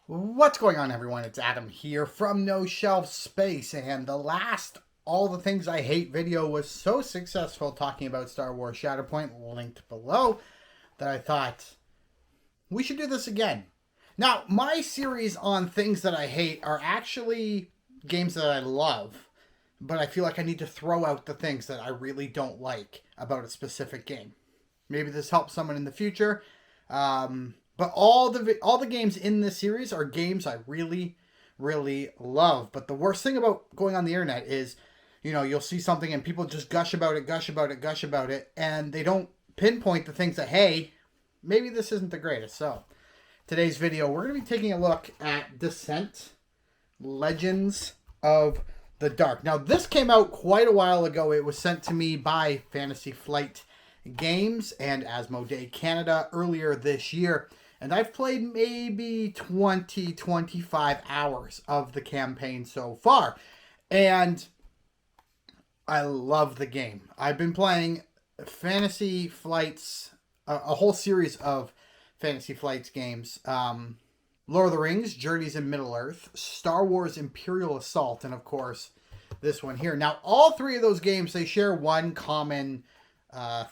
What's going on, everyone? It's Adam here from No Shelf Space, and the last All the Things I Hate video was so successful talking about Star Wars Shatterpoint, linked below, that I thought we should do this again. Now, my series on things that I hate are actually games that I love, but I feel like I need to throw out the things that I really don't like about a specific game. Maybe this helps someone in the future. But all the games in this series are games I really love. But the worst thing about going on the internet is, you'll see something and people just gush about it, and they don't pinpoint the things that, hey, maybe this isn't the greatest. So today's video, we're going to be taking a look at Descent: Legends of the Dark. Now, this came out quite a while ago. It was sent to me by Fantasy Flight Games and Asmodee Canada earlier this year. And I've played maybe 25 hours of the campaign so far. And I love the game. I've been playing Fantasy Flight's, a whole series of Fantasy Flight's games. Lord of the Rings, Journeys in Middle-earth, Star Wars Imperial Assault, and of course, this one here. Now, all three of those games, they share one common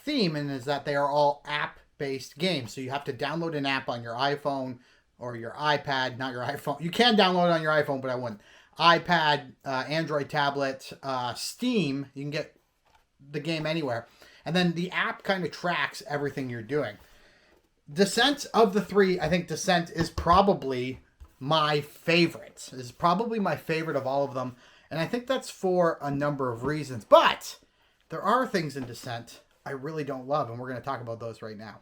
theme, and is that they are all app-based games. So you have to download an app on your iPhone or your iPad, not your iPhone. You can download it on your iPhone, but I wouldn't. iPad, Android tablet, Steam. You can get the game anywhere. And then the app kind of tracks everything you're doing. Descent of the three, I think Descent is probably my favorite. Is probably my favorite of all of them. And I think that's for a number of reasons. But there are things in Descent I really don't love, and we're going to talk about those right now.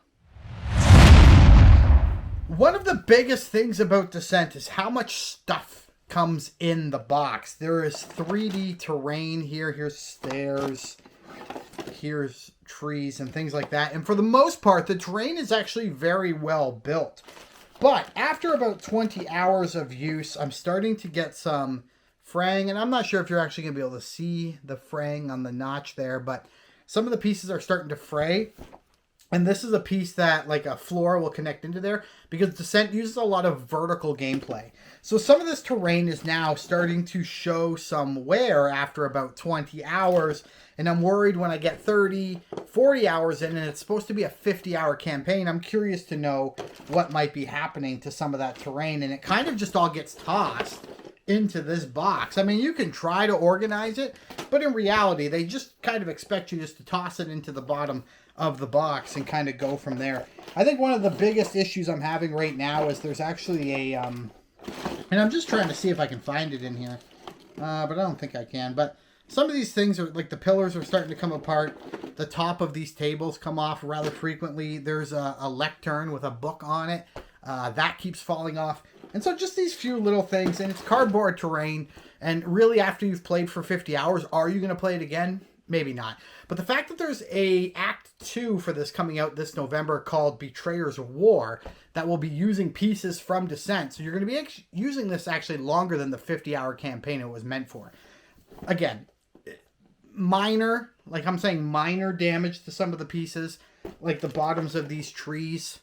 One of the biggest things about Descent is how much stuff comes in the box. There is 3D terrain here. Here's stairs. Here's trees and things like that. And for the most part, the terrain is actually very well built. But after about 20 hours of use, I'm starting to get some fraying. And I'm not sure if you're actually going to be able to see the fraying on the notch there, but some of the pieces are starting to fray. And this is a piece that, like, a floor will connect into there because Descent uses a lot of vertical gameplay. So some of this terrain is now starting to show some wear after about 20 hours. And I'm worried when I get 30, 40 hours in, and it's supposed to be a 50-hour campaign. I'm curious to know what might be happening to some of that terrain. And it kind of just all gets tossed into this box. I mean, you can try to organize it, but in reality, they just kind of expect you just to toss it into the bottom of the box and kind of go from there. I think one of the biggest issues I'm having right now is there's actually a, and I'm just trying to see if I can find it in here, but I don't think I can. But some of these things are, like, the pillars are starting to come apart. The top of these tables come off rather frequently. There's a lectern with a book on it. That keeps falling off. And so just these few little things, and it's cardboard terrain. And really, after you've played for 50 hours, are you going to play it again? Maybe not. But the fact that there's a Act 2 for this coming out this November called Betrayer's War that will be using pieces from Descent. So you're going to be using this actually longer than the 50-hour campaign it was meant for. Again, minor, like I'm saying, minor damage to some of the pieces. Like the bottoms of these trees,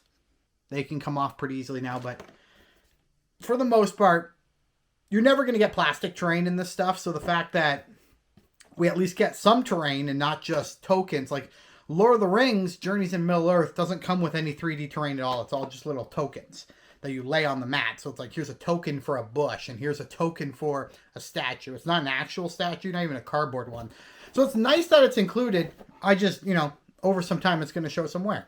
they can come off pretty easily now. But for the most part, you're never going to get plastic terrain in this stuff. So the fact that we at least get some terrain and not just tokens. Like Lord of the Rings, Journeys in Middle-earth doesn't come with any 3D terrain at all. It's all just little tokens that you lay on the mat. So it's like, here's a token for a bush, and here's a token for a statue. It's not an actual statue, not even a cardboard one. So it's nice that it's included. I just, over some time, it's going to show some wear.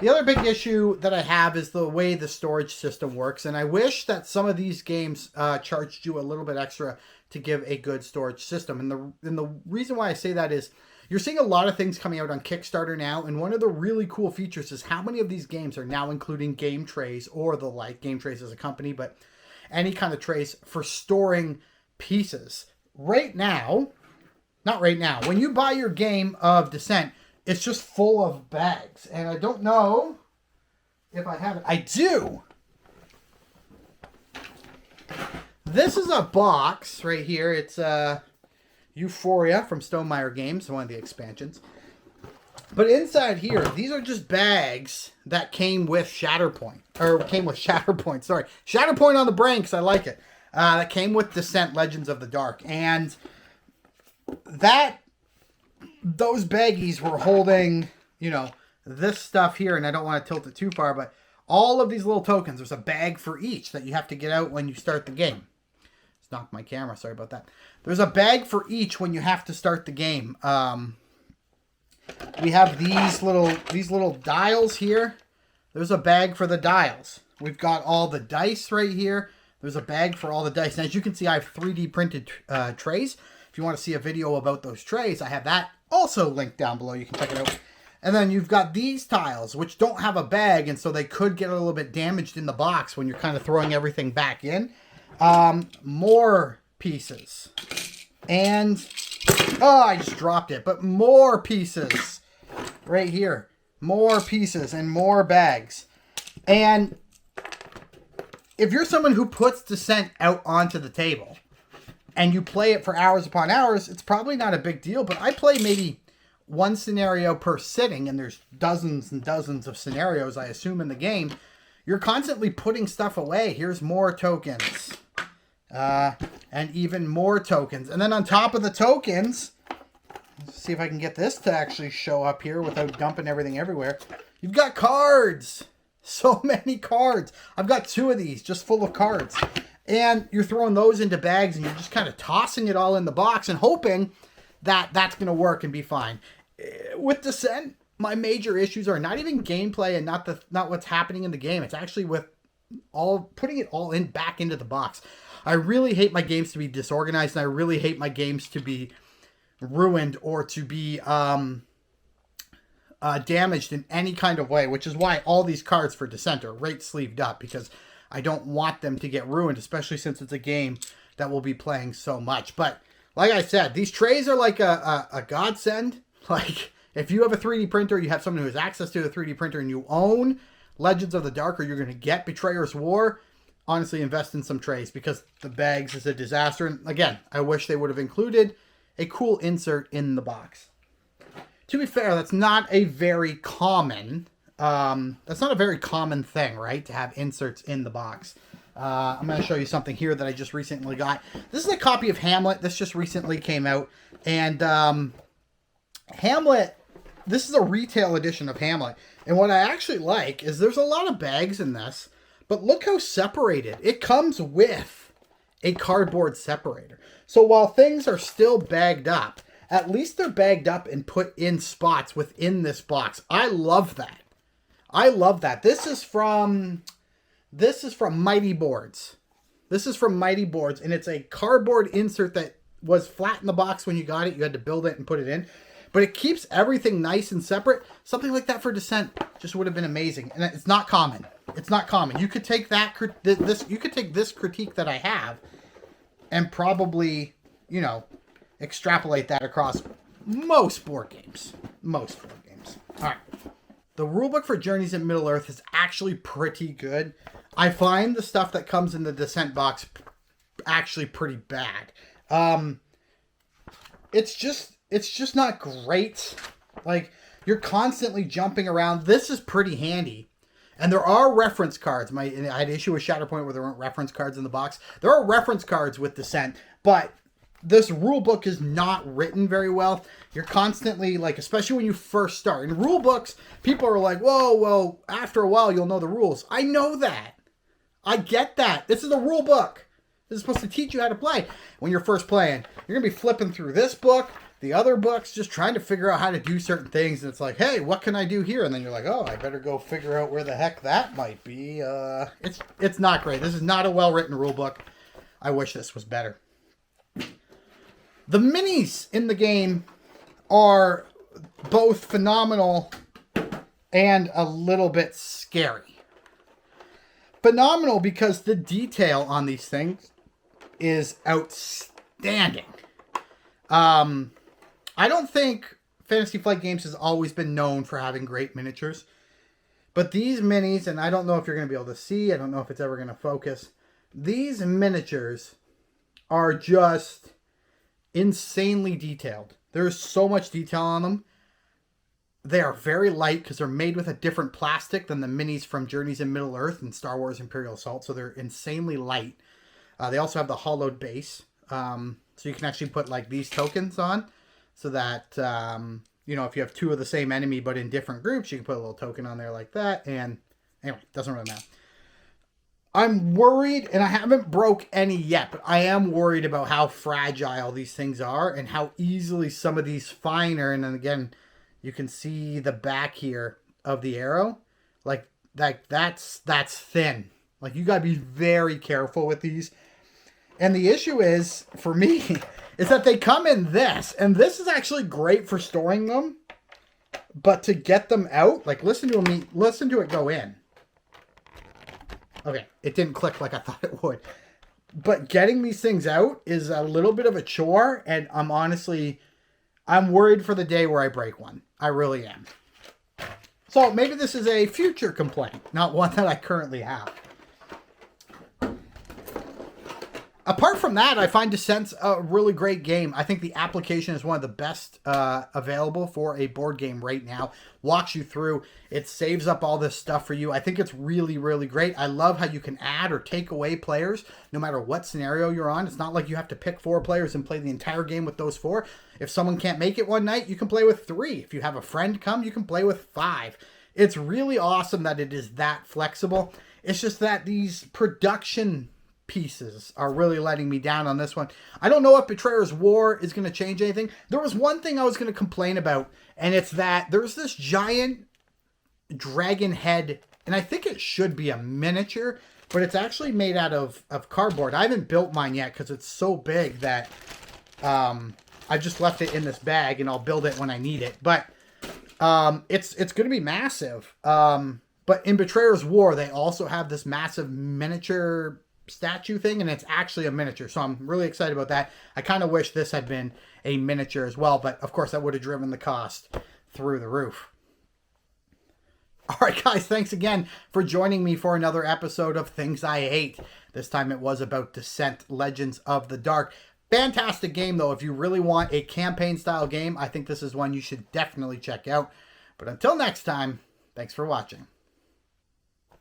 The other big issue that I have is the way the storage system works, and I wish that some of these games charged you a little bit extra to give a good storage system. And the reason why I say that is you're seeing a lot of things coming out on Kickstarter now, and one of the really cool features is how many of these games are now including game trays or the like. Game trays as a company, but any kind of trays for storing pieces. Right now, not right now, when you buy your game of Descent, it's just full of bags. And I don't know if I have it. I do. This is a box right here. It's Euphoria from Stonemaier Games, one of the expansions. But inside here, these are just bags that came with Shatterpoint. Or came with Shatterpoint, sorry. Shatterpoint on the brain, because I like it. That came with Descent Legends of the Dark. And those baggies were holding, you know, this stuff here. And I don't want to tilt it too far, but all of these little tokens, there's a bag for each that you have to get out when you start the game. It's knocked my camera, sorry about that. There's a bag for each when you have to start the game. We have these little dials here. There's a bag for the dials. We've got all the dice right here. There's a bag for all the dice. And as you can see, I have 3D printed trays. If you want to see a video about those trays, I have that also linked down below. You can check it out. And then you've got these tiles, which don't have a bag, and so they could get a little bit damaged in the box when you're kind of throwing everything back in. More pieces. And, oh, I just dropped it. But more pieces right here. More pieces and more bags. And if you're someone who puts Descent out onto the table and you play it for hours upon hours, it's probably not a big deal. But I play maybe one scenario per sitting, and there's dozens and dozens of scenarios, I assume, in the game. You're constantly putting stuff away. Here's more tokens. And even more tokens. And then on top of the tokens, let's see if I can get this to actually show up here without dumping everything everywhere. You've got cards. So many cards. I've got 2 of these just full of cards. And you're throwing those into bags, and you're just kind of tossing it all in the box and hoping that that's going to work and be fine. With Descent, my major issues are not even gameplay and not what's happening in the game. It's actually with putting it all back into the box. I really hate my games to be disorganized, and I really hate my games to be ruined or to be damaged in any kind of way, which is why all these cards for Descent are right sleeved up, because I don't want them to get ruined, especially since it's a game that we'll be playing so much. But like I said, these trays are like a godsend. Like, if you have a 3D printer, you have someone who has access to a 3D printer, and you own Legends of the Dark, or you're going to get Betrayer's War, honestly, invest in some trays, because the bags is a disaster. And again, I wish they would have included a cool insert in the box. To be fair, that's not a very common thing, right? To have inserts in the box. I'm going to show you something here that I just recently got. This is a copy of Hamlet. This just recently came out. And Hamlet, this is a retail edition of Hamlet. And what I actually like is there's a lot of bags in this. But look how separated. It comes with a cardboard separator. So while things are still bagged up, at least they're bagged up and put in spots within this box. I love that. I love that. This is from Mighty Boards. This is from Mighty Boards, and it's a cardboard insert that was flat in the box when you got it. You had to build it and put it in. But it keeps everything nice and separate. Something like that for Descent just would have been amazing. And it's not common. It's not common. You could take this critique that I have and probably, you know, extrapolate that across most board games. Most board games. All right. The rulebook for Journeys in Middle-earth is actually pretty good. I find the stuff that comes in the Descent box actually pretty bad. It's just not great. Like, you're constantly jumping around. This is pretty handy. And there are reference cards. I had an issue with Shatterpoint where there weren't reference cards in the box. There are reference cards with Descent, but this rule book is not written very well. You're constantly, like, especially when you first start. In rule books, people are like, whoa, well, after a while, you'll know the rules. I know that. I get that. This is a rule book. This is supposed to teach you how to play. When you're first playing, you're going to be flipping through this book, the other books, just trying to figure out how to do certain things. And it's like, hey, what can I do here? And then you're like, oh, I better go figure out where the heck that might be. It's not great. This is not a well-written rule book. I wish this was better. The minis in the game are both phenomenal and a little bit scary. Phenomenal because the detail on these things is outstanding. I don't think Fantasy Flight Games has always been known for having great miniatures. But these minis, and I don't know if you're going to be able to see, I don't know if it's ever going to focus. These miniatures are just insanely detailed. There's so much detail on them. They are very light because they're made with a different plastic than the minis from Journeys in Middle-earth and Star Wars Imperial Assault. So they're insanely light. They also have the hollowed base. So you can actually put like these tokens on so that, you know, if you have two of the same enemy but in different groups, you can put a little token on there like that. And anyway, doesn't really matter. I'm worried, and I haven't broke any yet, but I am worried about how fragile these things are and how easily some of these finer, and then again, you can see the back here of the arrow. Like that's thin. Like you gotta be very careful with these. And the issue is, for me, is that they come in this, and this is actually great for storing them. But to get them out, like listen to it go in. Okay, it didn't click like I thought it would. But getting these things out is a little bit of a chore, and I'm worried for the day where I break one. I really am. So maybe this is a future complaint, not one that I currently have. Apart from that, I find Descent a really great game. I think the application is one of the best available for a board game right now. Walks you through. It saves up all this stuff for you. I think it's really, really great. I love how you can add or take away players no matter what scenario you're on. It's not like you have to pick 4 players and play the entire game with those 4. If someone can't make it one night, you can play with 3. If you have a friend come, you can play with 5. It's really awesome that it is that flexible. It's just that these production pieces are really letting me down on this one. I don't know if Betrayer's War is going to change anything. There was one thing I was going to complain about, and it's that there's this giant dragon head, and I think it should be a miniature, but it's actually made out of cardboard. I haven't built mine yet because it's so big that I just left it in this bag, and I'll build it when I need it. But it's going to be massive. But in Betrayer's War, they also have this massive miniature statue thing, and it's actually a miniature, so I'm really excited about that. I kind of wish this had been a miniature as well, but of course that would have driven the cost through the roof. All right, guys, thanks again for joining me for another episode of Things I Hate. This time it was about Descent: Legends of the Dark. Fantastic game, though. If you really want a campaign-style game, I think this is one you should definitely check out. But until next time, thanks for watching.